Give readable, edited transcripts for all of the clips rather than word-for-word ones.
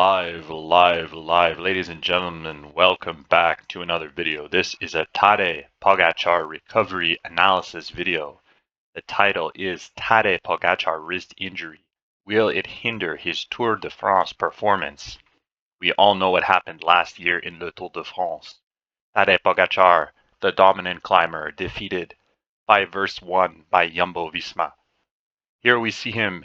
Live. Ladies and gentlemen, welcome back to another video. This is a Tadej Pogacar recovery analysis video. The title is Tadej Pogacar wrist injury. Will it hinder his Tour de France performance? We all know what happened last year in the Tour de France. Tadej Pogacar, the dominant climber, defeated by verse 1 by Jumbo-Visma. Here we see him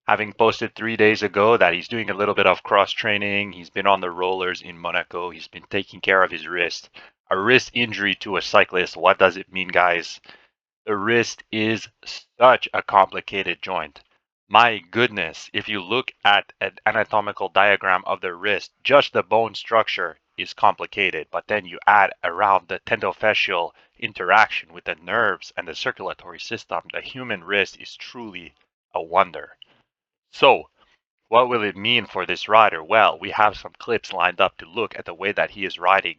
having posted 3 days ago that he's doing a little bit of cross training. He's been on the rollers in Monaco. He's been taking care of his wrist. A wrist injury to a cyclist, what does it mean, guys? The wrist is such a complicated joint. My goodness, if you look at an anatomical diagram of the wrist, just the bone structure is complicated, but then you add around the tendofascial interaction with the nerves and the circulatory system, the human wrist is truly a wonder. So, what will it mean for this rider? Well, we have some clips lined up to look at the way that he is riding.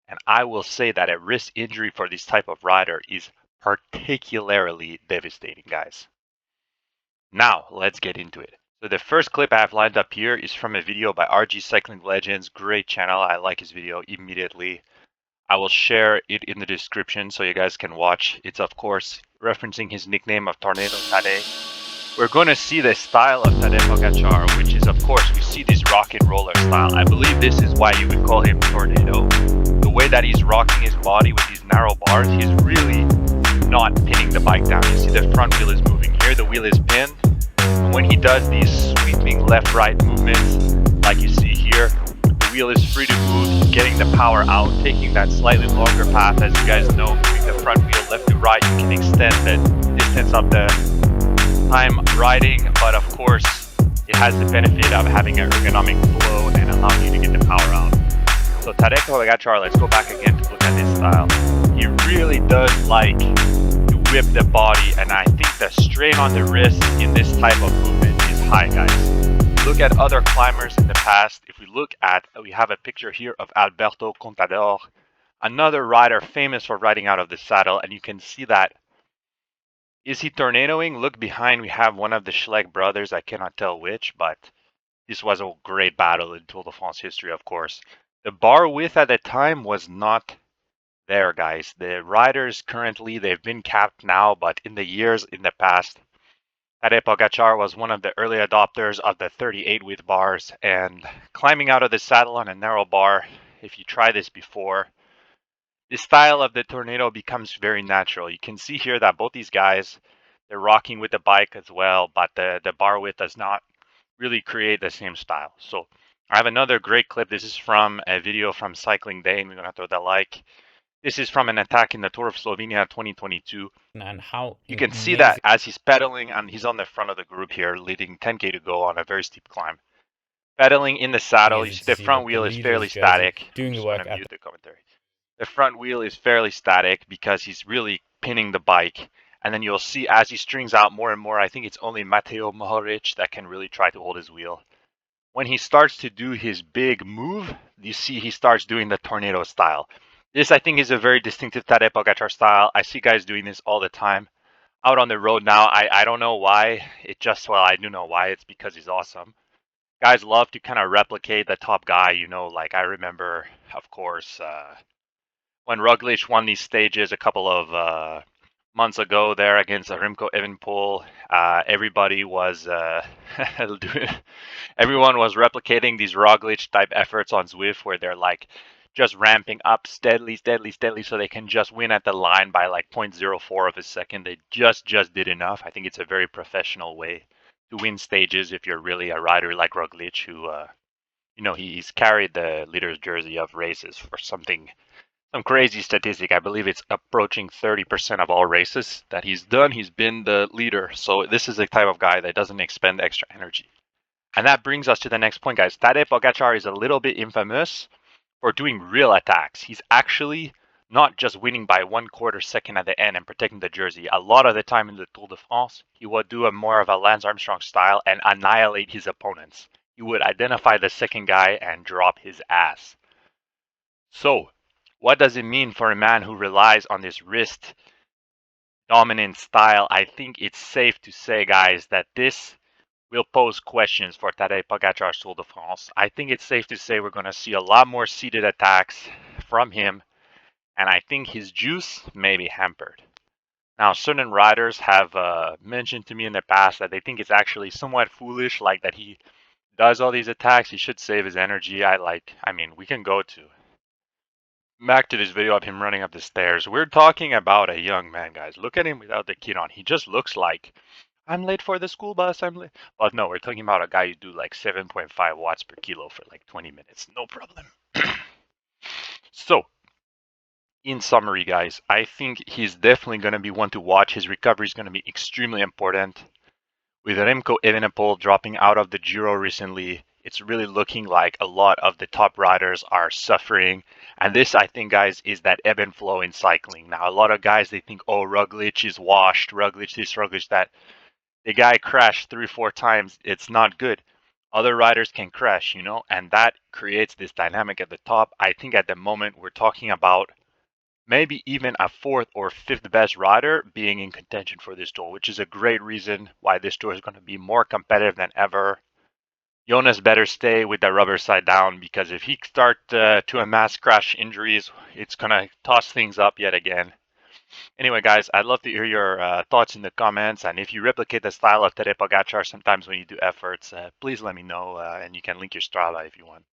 And I will say that a wrist injury for this type of rider is particularly devastating, guys. Now, let's get into it. So the first clip I have lined up here is from a video by RG Cycling Legends. Great channel. I like his video immediately. I will share it in the description so you guys can watch. It's, of course, referencing his nickname of Tornado Tadej. We're going to see the style of Tadej Pogacar, which is, of course, we see this rock and roller style. I believe this is why you would call him Tornado. The way that he's rocking his body with these narrow bars, he's really not pinning the bike down. You see the front wheel is moving here, the wheel is pinned. And when he does these sweeping left-right movements, like you see here, the wheel is free to move, he's getting the power out, taking that slightly longer path. As you guys know, moving the front wheel left to right, you can extend the distance of the time riding, but of course it has the benefit of having an ergonomic flow and allowing you to get the power out. So Tadej Pogacar, let's go back again to look at this style. He really does like to whip the body, and I think the strain on the wrist in this type of movement is high, guys. Look at other climbers in the past. If we have a picture here of Alberto Contador, another rider famous for riding out of the saddle, and you can see that. Is he tornadoing? Look behind, we have one of the Schleck brothers. I cannot tell which, but this was a great battle in Tour de France history, of course. The bar width at the time was not there, guys. The riders currently, they've been capped now, but in the years in the past, Tadej Pogacar was one of the early adopters of the 38 width bars, and climbing out of the saddle on a narrow bar, if you try this before, the style of the tornado becomes very natural. You can see here that both these guys, they're rocking with the bike as well, but the bar width does not really create the same style. So I have another great clip. This is from a video from Cycling Day, and we're going to throw that like. This is from an attack in the Tour of Slovenia 2022. And how you can see that as he's pedaling, and he's on the front of the group here, leading 10K to go on a very steep climb. Pedaling in the saddle, you see the front wheel is fairly static. Doing the work. Mute the commentary. The front wheel is fairly static because he's really pinning the bike. And then you'll see as he strings out more and more, I think it's only Mateo Mohoric that can really try to hold his wheel. When he starts to do his big move, you see he starts doing the tornado style. This, I think, is a very distinctive Tadej Pogacar style. I see guys doing this all the time. Out on the road now, I don't know why. Well, I do know why. It's because he's awesome. Guys love to kind of replicate the top guy, you know, like I remember, of course, when Roglic won these stages a couple of months ago there against Remco Evenepoel, everybody was everyone was replicating these Roglic type efforts on Zwift, where they're like just ramping up steadily so they can just win at the line by like 0.04 of a second. They just did enough. I think it's a very professional way to win stages if you're really a rider like Roglic, who you know, he's carried the leader's jersey of races for some crazy statistic. I believe it's approaching 30% of all races that he's done. He's been the leader. So this is the type of guy that doesn't expend extra energy. And that brings us to the next point, guys. Tadej Pogacar is a little bit infamous for doing real attacks. He's actually not just winning by 1/4 second at the end and protecting the jersey. A lot of the time in the Tour de France, he would do a more of a Lance Armstrong style and annihilate his opponents. He would identify the second guy and drop his ass. So, what does it mean for a man who relies on this wrist dominant style? I think it's safe to say, guys, that this will pose questions for Tadej Pogacar's Tour de France. I think it's safe to say we're going to see a lot more seated attacks from him, and I think his juice may be hampered. Now, certain riders have mentioned to me in the past that they think it's actually somewhat foolish, like that he does all these attacks. He should save his energy. I mean, we can go to back to this video of him running up the stairs. We're talking about a young man, guys. Look at him without the kit on. He just looks like, I'm late for the school bus. I'm late. But no, we're talking about a guy who do like 7.5 watts per kilo for like 20 minutes. No problem. So, in summary, guys, I think he's definitely going to be one to watch. His recovery is going to be extremely important. With Remco Evenepoel dropping out of the Giro recently, it's really looking like a lot of the top riders are suffering. And this, I think, guys, is that ebb and flow in cycling. Now, a lot of guys, they think, oh, Roglic is washed, Roglic this, Roglic that. The guy crashed 3 or 4 times. It's not good. Other riders can crash, and that creates this dynamic at the top. I think at the moment we're talking about maybe even a 4th or 5th best rider being in contention for this tour, which is a great reason why this tour is going to be more competitive than ever. Jonas better stay with the rubber side down, because if he starts to amass crash injuries, it's going to toss things up yet again. Anyway, guys, I'd love to hear your thoughts in the comments, and if you replicate the style of Tadej Pogacar sometimes when you do efforts, please let me know, and you can link your Strava if you want.